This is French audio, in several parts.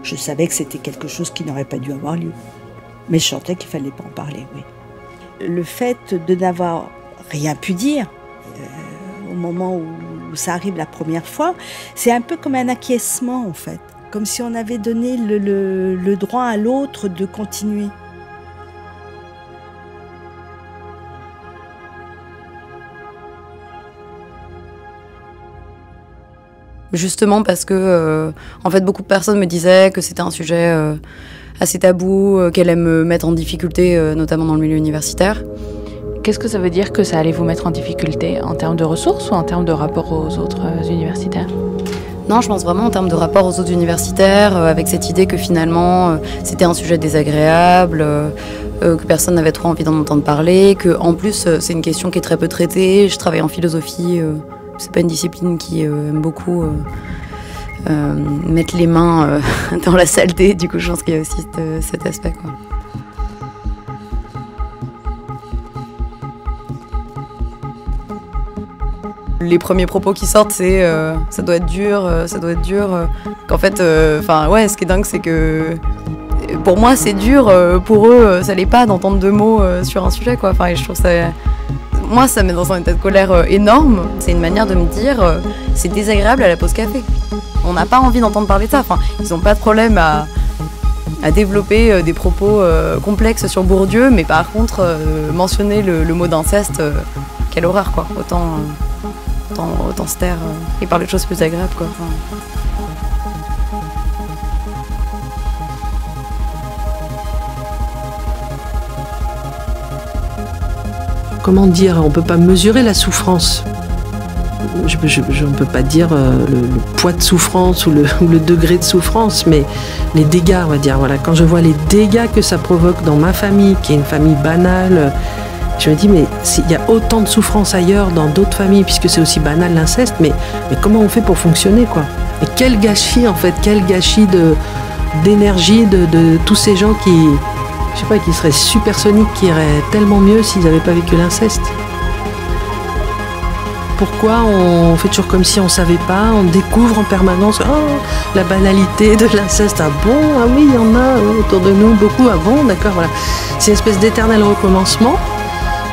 Je savais que c'était quelque chose qui n'aurait pas dû avoir lieu. Mais je sentais qu'il fallait pas en parler, oui. Le fait de n'avoir rien pu dire, au moment où ça arrive la première fois, c'est un peu comme un acquiescement, en fait. Comme si on avait donné le droit à l'autre de continuer. Justement parce que, en fait, beaucoup de personnes me disaient que c'était un sujet assez tabou, qu'elle allait me mettre en difficulté, notamment dans le milieu universitaire. Qu'est-ce que ça veut dire que ça allait vous mettre en difficulté, en termes de ressources ou en termes de rapport aux autres universitaires ? Non, je pense vraiment en termes de rapport aux autres universitaires, avec cette idée que finalement c'était un sujet désagréable, que personne n'avait trop envie d'en entendre parler, que en plus c'est une question qui est très peu traitée. Je travaille en philosophie, c'est pas une discipline qui aime beaucoup mettre les mains dans la saleté. Du coup, je pense qu'il y a aussi cet aspect, quoi. Les premiers propos qui sortent, c'est ça doit être dur, ça doit être dur. Qu'en fait, enfin ouais, ce qui est dingue, c'est que pour moi, c'est dur. Pour eux, ça l'est pas d'entendre deux mots sur un sujet, quoi. Enfin, et je trouve ça, moi, ça me met dans un état de colère énorme. C'est une manière de me dire, c'est désagréable à la pause café. On n'a pas envie d'entendre parler de ça. Enfin, ils n'ont pas de problème à développer des propos complexes sur Bourdieu, mais par contre, mentionner le mot d'inceste, quelle horreur, quoi. Autant se taire et parler de choses plus agréables, quoi. Enfin... Comment dire, on ne peut pas mesurer la souffrance. On ne peut pas dire le poids de souffrance ou le degré de souffrance, mais les dégâts, on va dire. Voilà. Quand je vois les dégâts que ça provoque dans ma famille, qui est une famille banale, je me dis, mais il y a autant de souffrance ailleurs dans d'autres familles, puisque c'est aussi banal l'inceste, mais comment on fait pour fonctionner, quoi? Et quel gâchis, en fait, quel gâchis d'énergie de tous ces gens qui, je sais pas, qui seraient supersoniques, qui iraient tellement mieux s'ils n'avaient pas vécu l'inceste. Pourquoi on fait toujours comme si on ne savait pas, on découvre en permanence la banalité de l'inceste. Ah bon, ah oui, il y en a autour de nous, beaucoup, ah bon, d'accord, voilà. C'est une espèce d'éternel recommencement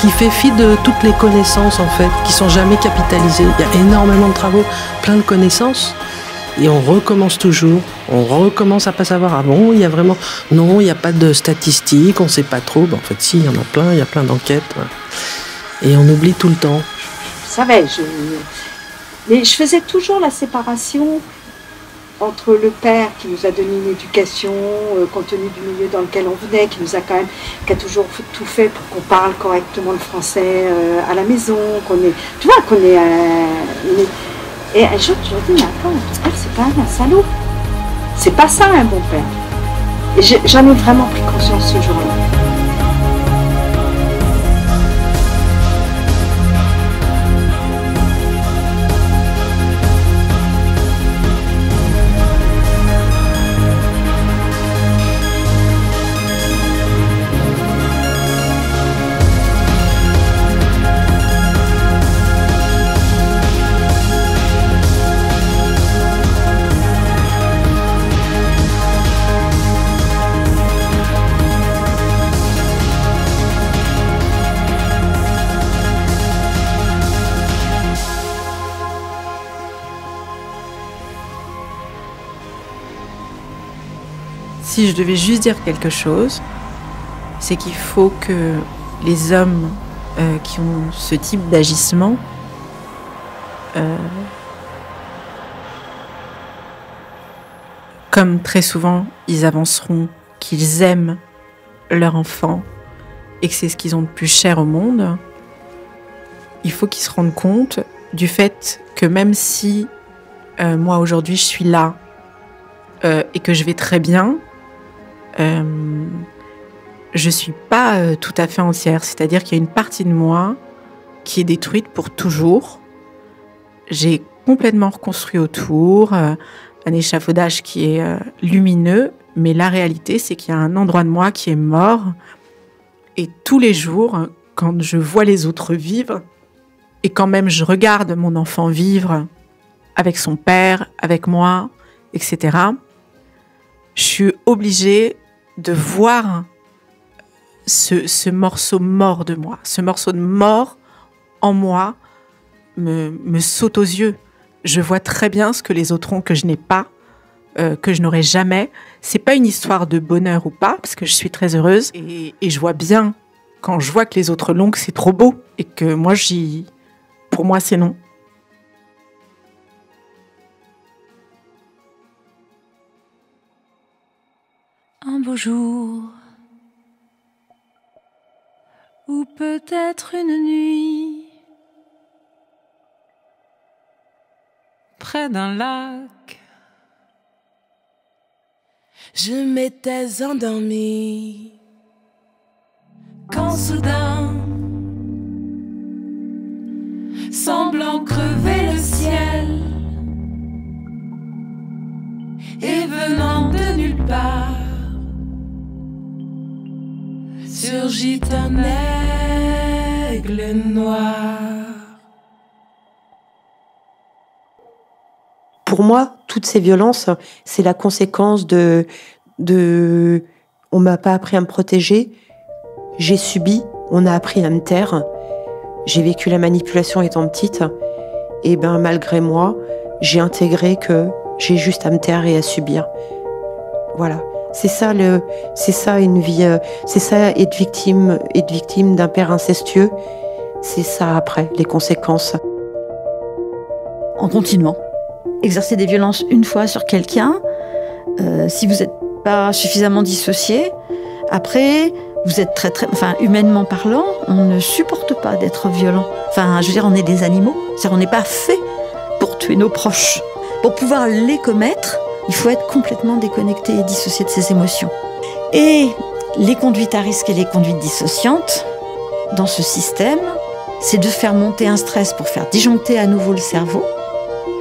qui fait fi de toutes les connaissances, en fait, qui sont jamais capitalisées. Il y a énormément de travaux, plein de connaissances, et on recommence toujours. On recommence à pas savoir, ah bon, il y a vraiment... Non, il n'y a pas de statistiques, on ne sait pas trop. Ben, en fait, si, il y en a plein, il y a plein d'enquêtes. Voilà. Et on oublie tout le temps. Je savais, mais je faisais toujours la séparation entre le père qui nous a donné une éducation, compte tenu du milieu dans lequel on venait, qui a toujours tout fait pour qu'on parle correctement le français à la maison, Et un jour, je me dis, mais attends, ton père, c'est quand même un salaud. C'est pas ça, un bon père. Et j'en ai vraiment pris conscience ce jour-là. Si je devais juste dire quelque chose, c'est qu'il faut que les hommes qui ont ce type d'agissement comme très souvent ils avanceront qu'ils aiment leur enfant et que c'est ce qu'ils ont de plus cher au monde, il faut qu'ils se rendent compte du fait que même si moi aujourd'hui je suis là et que je vais très bien, je suis pas tout à fait entière, c'est-à-dire qu'il y a une partie de moi qui est détruite pour toujours. J'ai complètement reconstruit autour, un échafaudage qui est lumineux, mais la réalité c'est qu'il y a un endroit de moi qui est mort, et tous les jours, quand je vois les autres vivre, et quand même je regarde mon enfant vivre avec son père, avec moi, etc., je suis obligée de voir ce morceau mort de moi, ce morceau de mort en moi me saute aux yeux. Je vois très bien ce que les autres ont que je n'ai pas, que je n'aurai jamais. C'est pas une histoire de bonheur ou pas, parce que je suis très heureuse et je vois bien quand je vois que les autres l'ont que c'est trop beau et que moi pour moi c'est non. Un beau jour, ou peut-être une nuit, près d'un lac, je m'étais endormie, quand soudain, semblant crever le ciel, et venant de nulle part, surgit un aigle noir. Pour moi, toutes ces violences, c'est la conséquence de on m'a pas appris à me protéger, j'ai subi, on a appris à me taire, j'ai vécu la manipulation étant petite, et malgré moi, j'ai intégré que j'ai juste à me taire et à subir. Voilà. C'est ça une vie, c'est ça être victime d'un père incestueux. C'est ça après, les conséquences. En continuant. Exercer des violences une fois sur quelqu'un, si vous n'êtes pas suffisamment dissocié, après, vous êtes humainement parlant, on ne supporte pas d'être violent. Enfin, je veux dire, on est des animaux. C'est-à-dire, on n'est pas fait pour tuer nos proches. Pour pouvoir les commettre, il faut être complètement déconnecté et dissocié de ses émotions. Et les conduites à risque et les conduites dissociantes, dans ce système, c'est de faire monter un stress pour faire disjoncter à nouveau le cerveau,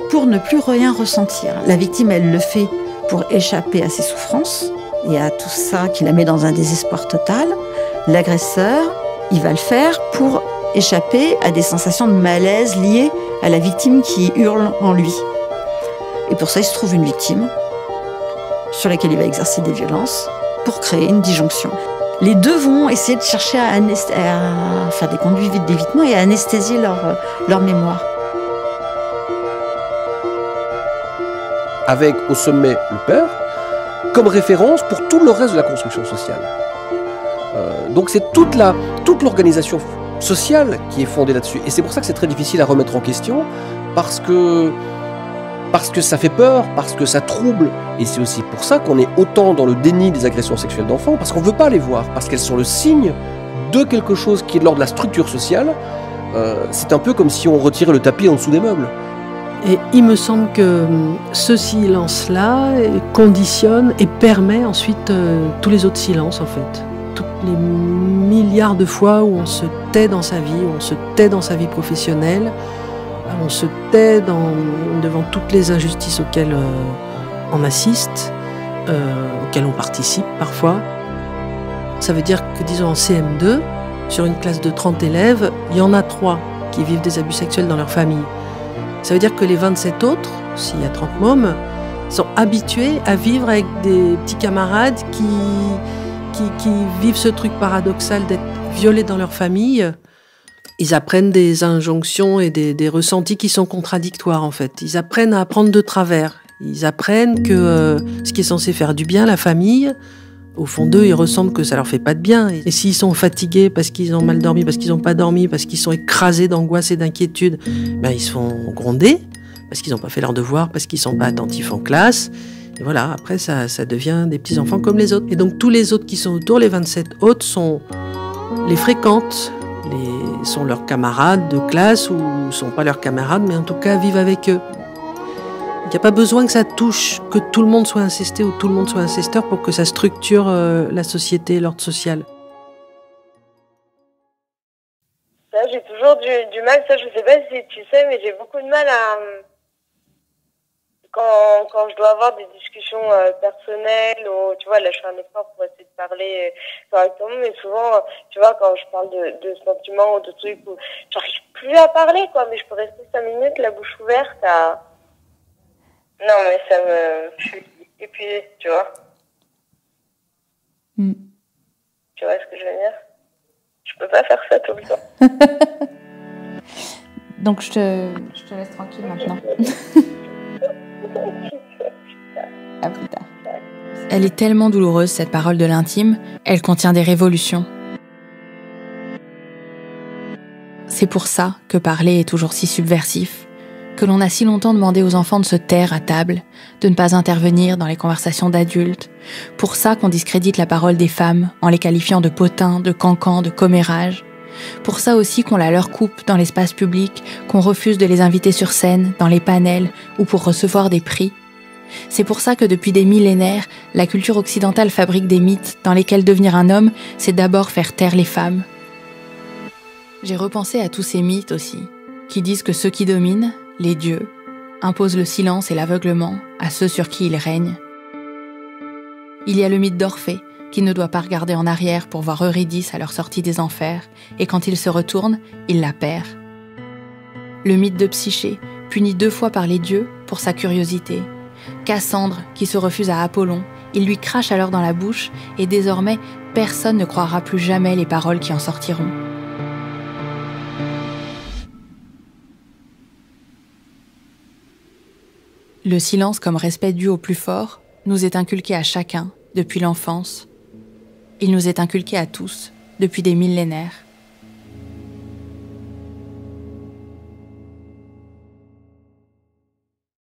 pour ne plus rien ressentir. La victime, elle le fait pour échapper à ses souffrances et à tout ça qui la met dans un désespoir total. L'agresseur, il va le faire pour échapper à des sensations de malaise liées à la victime qui hurle en lui. Et pour ça, il se trouve une victime sur laquelle il va exercer des violences pour créer une disjonction. Les deux vont essayer de chercher à faire des conduites d'évitement et à anesthésier leur mémoire. Avec au sommet le père, comme référence pour tout le reste de la construction sociale. Donc c'est toute l'organisation sociale qui est fondée là-dessus. Et c'est pour ça que c'est très difficile à remettre en question, parce que ça fait peur, parce que ça trouble. Et c'est aussi pour ça qu'on est autant dans le déni des agressions sexuelles d'enfants, parce qu'on ne veut pas les voir, parce qu'elles sont le signe de quelque chose qui est de l'ordre de la structure sociale. C'est un peu comme si on retirait le tapis en dessous des meubles. Et il me semble que ce silence-là conditionne et permet ensuite tous les autres silences, en fait. Toutes les milliards de fois où on se tait dans sa vie, où on se tait dans sa vie professionnelle, on se tait devant toutes les injustices auxquelles on assiste, auxquelles on participe parfois. Ça veut dire que, disons, en CM2, sur une classe de 30 élèves, il y en a 3 qui vivent des abus sexuels dans leur famille. Ça veut dire que les 27 autres, s'il y a 30 mômes, sont habitués à vivre avec des petits camarades qui vivent ce truc paradoxal d'être violés dans leur famille. Ils apprennent des injonctions et des ressentis qui sont contradictoires, en fait. Ils apprennent à apprendre de travers. Ils apprennent que ce qui est censé faire du bien, la famille, au fond d'eux, ils ressentent que ça leur fait pas de bien. Et s'ils sont fatigués parce qu'ils ont mal dormi, parce qu'ils n'ont pas dormi, parce qu'ils sont écrasés d'angoisse et d'inquiétude, ils se font gronder, parce qu'ils n'ont pas fait leur devoir, parce qu'ils sont pas attentifs en classe. Et voilà, après, ça devient des petits-enfants comme les autres. Et donc, tous les autres qui sont autour, les 27 autres, les fréquentent, sont leurs camarades de classe, ou sont pas leurs camarades, mais en tout cas, vivent avec eux. Il n'y a pas besoin que ça touche, que tout le monde soit incesté ou tout le monde soit incesteur pour que ça structure la société, l'ordre social. Ça, j'ai toujours du mal, ça je sais pas si tu sais, mais j'ai beaucoup de mal à... Quand je dois avoir des discussions personnelles, ou tu vois, là je fais un effort pour essayer de parler correctement, mais souvent, tu vois, quand je parle de sentiments ou de trucs où j'arrive plus à parler, quoi, mais je peux rester 5 minutes la bouche ouverte à... Non, mais ça me... Je suis épuisée, tu vois. Tu vois ce que je veux dire? Je peux pas faire ça tout le temps. Donc je te laisse tranquille maintenant. À plus tard. Elle est tellement douloureuse, cette parole de l'intime, elle contient des révolutions. C'est pour ça que parler est toujours si subversif, que l'on a si longtemps demandé aux enfants de se taire à table, de ne pas intervenir dans les conversations d'adultes. Pour ça qu'on discrédite la parole des femmes en les qualifiant de potins, de cancans, de commérages. Pour ça aussi qu'on la leur coupe dans l'espace public, qu'on refuse de les inviter sur scène, dans les panels ou pour recevoir des prix. C'est pour ça que depuis des millénaires, la culture occidentale fabrique des mythes dans lesquels devenir un homme, c'est d'abord faire taire les femmes. J'ai repensé à tous ces mythes aussi, qui disent que ceux qui dominent, les dieux, imposent le silence et l'aveuglement à ceux sur qui ils règnent. Il y a le mythe d'Orphée, qui ne doit pas regarder en arrière pour voir Eurydice à leur sortie des enfers, et quand il se retourne, il la perd. Le mythe de Psyché, puni 2 fois par les dieux pour sa curiosité. Cassandre, qui se refuse à Apollon, il lui crache alors dans la bouche, et désormais, personne ne croira plus jamais les paroles qui en sortiront. Le silence comme respect dû au plus fort nous est inculqué à chacun depuis l'enfance. Il nous est inculqué à tous depuis des millénaires.